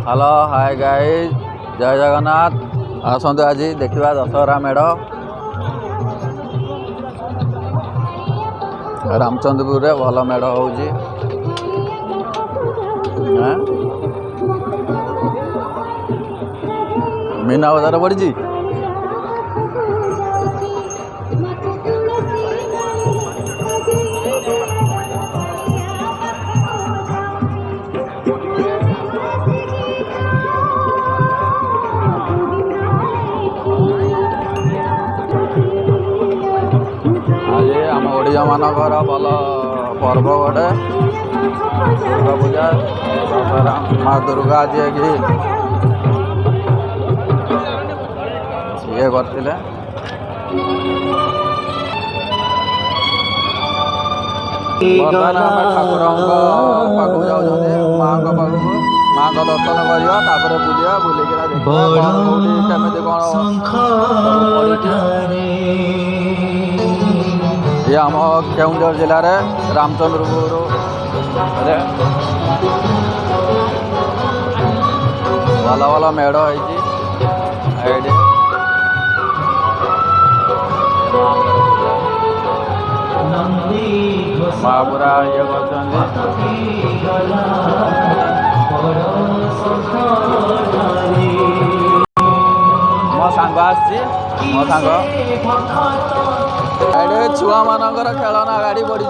Hello hi guys जय जगन्नाथ आसतु आज देखा दशहरा मेढ़ रामचंद्रपुर रे भल मेढ़ हो मीना बजार पड़ी ओडिया मानकर भल पर्व गोटे दुर्गा पूजा दशहरा माँ दुर्गा जी की ये करते बर्तमान आम ठाकुर पाक जाऊँ माँ पाक माँ का दर्शन करवा बुलिया बुलिका देखिए कौन ये आम केउंझर जिले में रामचंद्रपुर भल भल मेढ़ है माँ पूरा ये मो सांग मो सांग छुआ मानकर खेलना गाड़ी पड़ी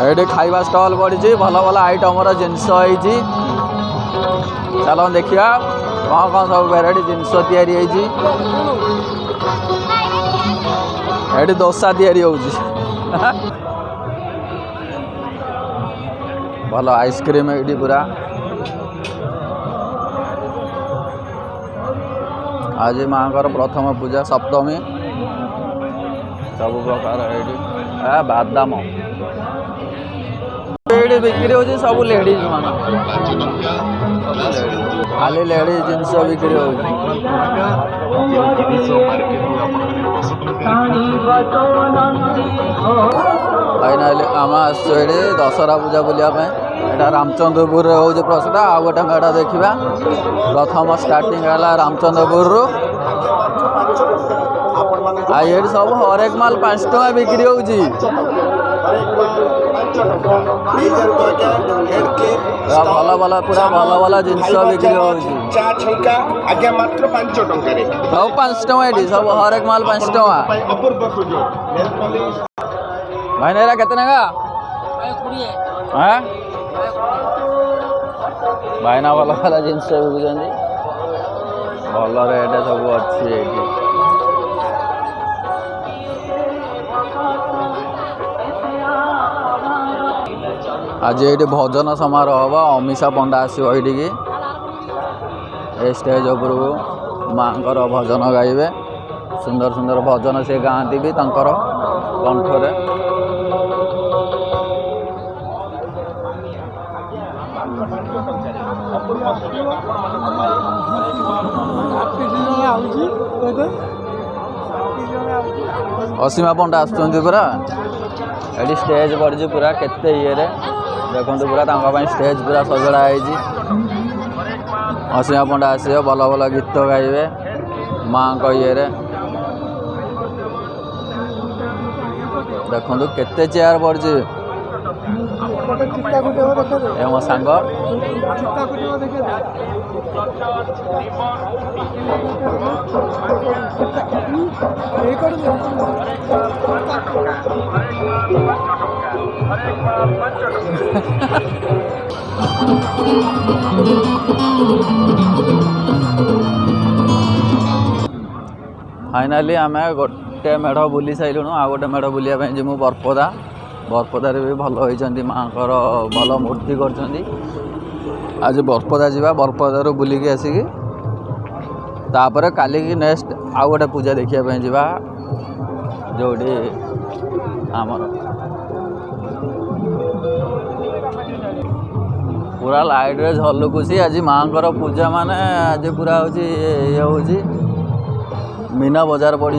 ये खाइबा स्टॉल पड़ी भल भल आइटम जिनस चलो देखिया कौन कौन सब वेराइटी जिनस या डोसा भल आइसक्रीम ये पूरा आज माँ प्रथम पूजा सप्तमी सब प्रकार ये बादाम ये बिक्री हो सब लेडीज मान खाली लेडीज जिनस बिक्री हो फाइनाली आम आसे दशहरा पूजा बुलापी यहाँ रामचंद्रपुर हो प्रसिद्ध आ गए मेढ़ देखा प्रथम स्टार्टिंग है रामचंद्रपुर ये सब हरेक माल 5 टଙ୍କା बिक्री हो भल भल पूरा भल भल जिनस बिक्री हो सब 5 टଙ୍କା ये सब हरेक माल 5 टଙ୍କା भाई ना केते ना भाई ना भल भल जिनस बिकुं भल रेट सब अच्छी आज ये भजन समारोह हम अमीषा पंडा आसो ये स्टेज उपर माँ भजन गाइबे सुंदर सुंदर भजन से गाँती भी कंठरे असीमा पंडा आसुँच पूरा ये स्टेज पड़ी पूरा केते ये देखो पूरा स्टेज पूरा सजड़ा है असीमा पंडा आस भल भल गीत गाइबे माँ को ये देखो केते चेयर पड़ी मो सांग फाइनाली आम गोटे मेढ़ बुली सारूँ आ गोटे मेढ़ बुलाया जीमु बरपदा बरपदार भी भल होती माँ भल मूर्ति कर आज बरपदा जावा बरपदार बुलिकी आसिकी तापर काली की नेक्स्ट आउ गोटे पूजा देखा जावा जोड़ी आमर पूरा लाइट रे झलकुसी आज माँकर पूजा माने आज पूरा हूँ ये हूँ मीना बजार पड़ी।